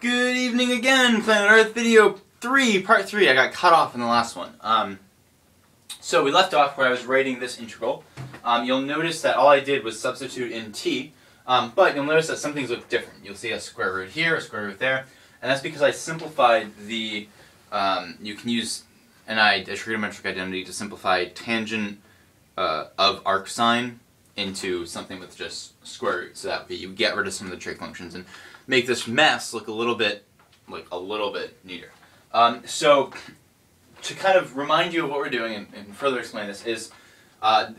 Good evening again, Planet Earth video 3, part 3. I got cut off in the last one. So we left off where I was writing this integral. You'll notice that all I did was substitute in t, but you'll notice that some things look different. You'll see a square root here, a square root there, and that's because I simplified the, you can use a trigonometric identity to simplify tangent of arc sine into something with just square root, so that way you get rid of some of the trig functions and make this mess look a little bit neater. So to kind of remind you of what we're doing and further explain this is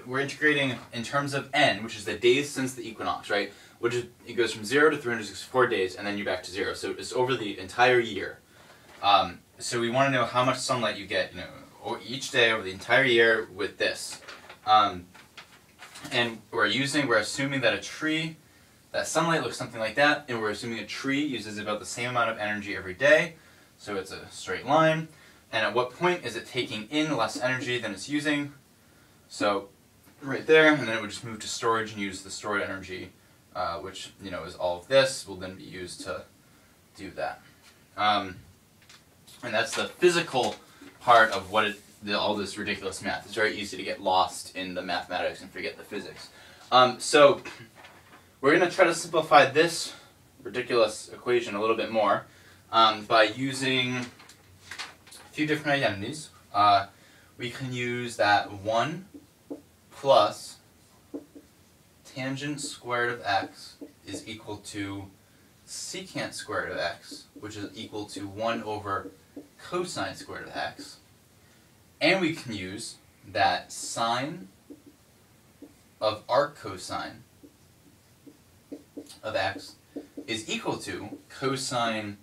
we're integrating in terms of n, which is the days since the equinox, right? It goes from 0 to 364 days, and then you're back to 0. So it's over the entire year. So we want to know how much sunlight you get, each day over the entire year with this. And we're assuming that that sunlight looks something like that, and we're assuming a tree uses about the same amount of energy every day, so it's a straight line. And at what point is it taking in less energy than it's using? So right there, and then it would just move to storage and use the stored energy, which is all of this, will then be used to do that. And that's the physical part of all this ridiculous math. It's very easy to get lost in the mathematics and forget the physics. So we're going to try to simplify this ridiculous equation a little bit more by using a few different identities. We can use that 1 plus tangent squared of x is equal to secant squared of x, which is equal to 1 over cosine squared of x. And we can use that sine of arc cosine of x is equal to cosine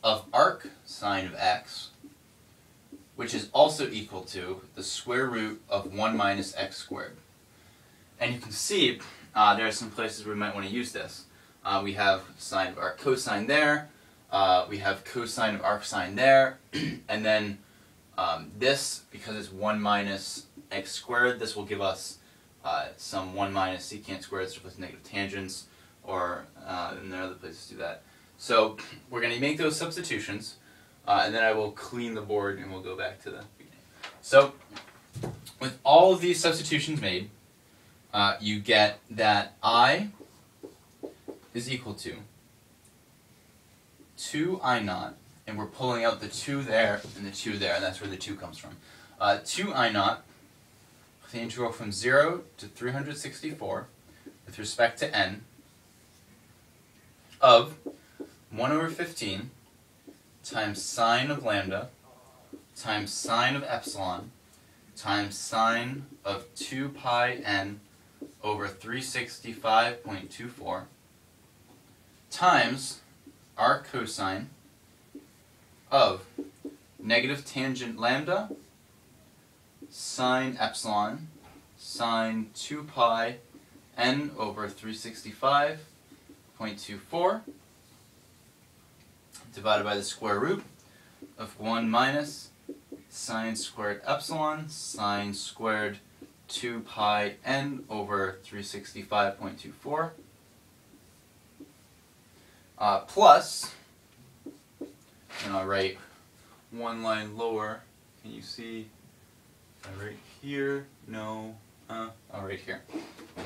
of arc sine of x, which is also equal to the square root of 1 minus x squared. And you can see there are some places where we might want to use this. We have sine of arc cosine there, we have cosine of arc sine there, and then this, because it's 1 minus x squared, this will give us some 1 minus secant squared with negative tangents, and there are other places to do that. So we're going to make those substitutions, and then I will clean the board and we'll go back to the beginning. So with all of these substitutions made, you get that I is equal to 2I naught, and we're pulling out the 2 there and the 2 there, and that's where the 2 comes from. 2I naught, the integral from 0 to 364 with respect to n, of 1 over 15 times sine of lambda times sine of epsilon times sine of 2 pi n over 365.24 times arc cosine of negative tangent lambda sine epsilon sine 2 pi n over 365.24 divided by the square root of 1 minus sine squared epsilon sine squared 2 pi n over 365.24 plus, and I'll write one line lower. Can you see? I write here? No. I'll write here.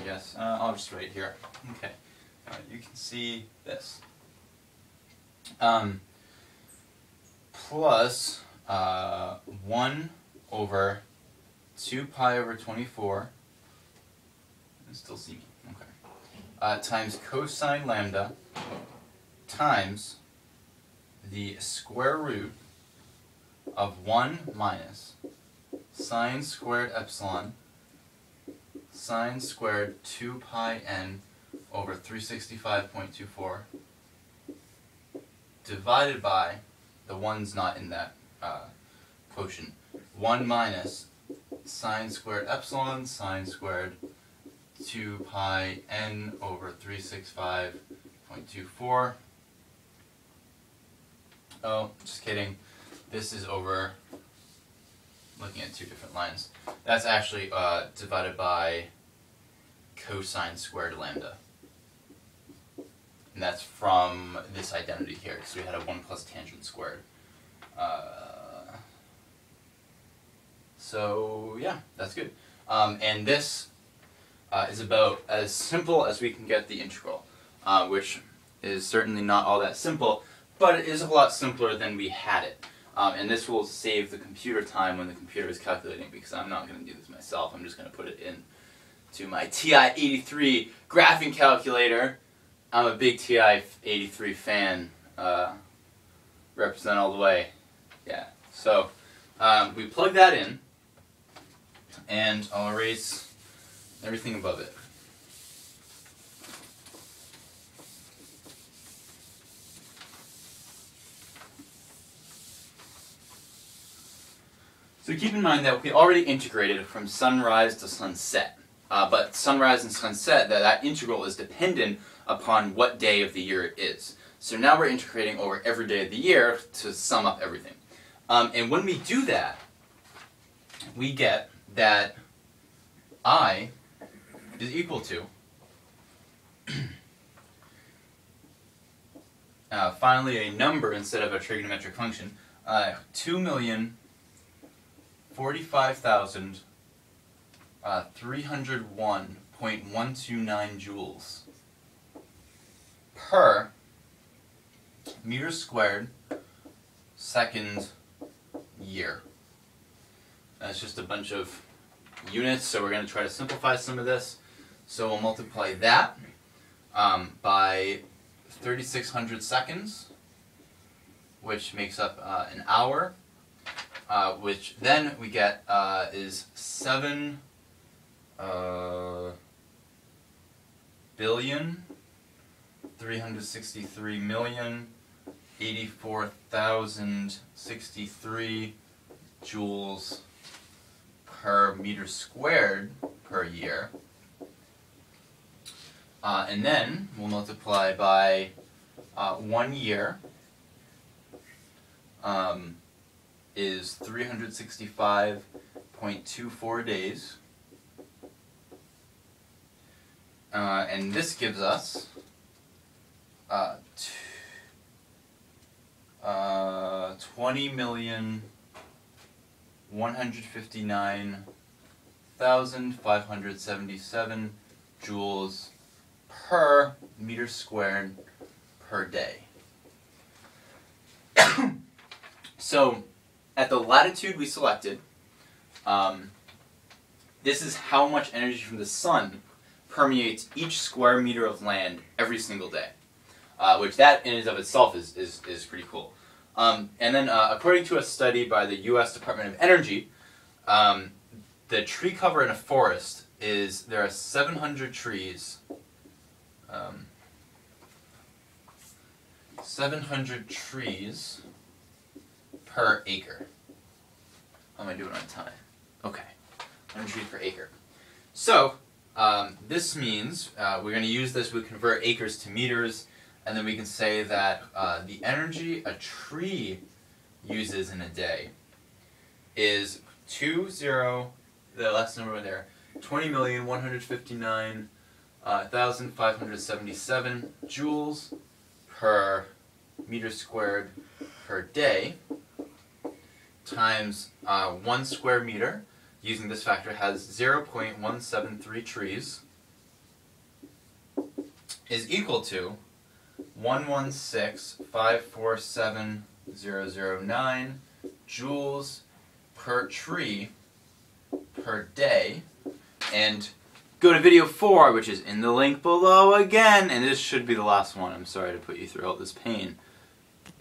Yes. I'll just write here. Okay. You can see this. Plus 1 over 2 pi over 24. You can still see me. Okay. Times cosine lambda times the square root of 1 minus sine squared epsilon sine squared 2 pi n over 365.24 divided by the ones not in that quotient. 1 minus sine squared epsilon sine squared 2 pi n over 365.24. Oh, just kidding. This is over, looking at two different lines. That's actually divided by cosine squared lambda. And that's from this identity here, so we had a 1 plus tangent squared. So yeah, that's good. And this is about as simple as we can get the integral, which is certainly not all that simple, but it is a lot simpler than we had it. And this will save the computer time when the computer is calculating, because I'm not going to do this myself. I'm just going to put it in to my TI-83 graphing calculator. I'm a big TI-83 fan. Represent all the way. Yeah. So we plug that in, and I'll erase everything above it. So keep in mind that we already integrated from sunrise to sunset. But sunrise and sunset, that integral is dependent upon what day of the year it is. So now we're integrating over every day of the year to sum up everything. And when we do that, we get that I is equal to, finally a number instead of a trigonometric function, 2,045,301.129 joules per meter squared second year. That's just a bunch of units, so we're going to try to simplify some of this. So we'll multiply that by 3,600 seconds, which makes up an hour, which then we get is 7,363,084,063 joules per meter squared per year. And then we'll multiply by 1 year is 365.24 days. And this gives us 20,159,577 joules per meter squared per day. So at the latitude we selected, this is how much energy from the sun permeates each square meter of land every single day, which that in and of itself is pretty cool. And then according to a study by the U.S. Department of Energy, the tree cover in a forest is, there are 700 trees, 700 trees per acre. How am I doing on time? Okay, 100 trees per acre. So this means we're going to use this, we convert acres to meters, and then we can say that the energy a tree uses in a day is the last number right there, 20,159,577 joules per meter squared per day, times 1 square meter, using this factor, has 0.173 trees, is equal to 116,547,009 joules per tree per day. And go to video 4, which is in the link below again, and this should be the last one. I'm sorry to put you through all this pain.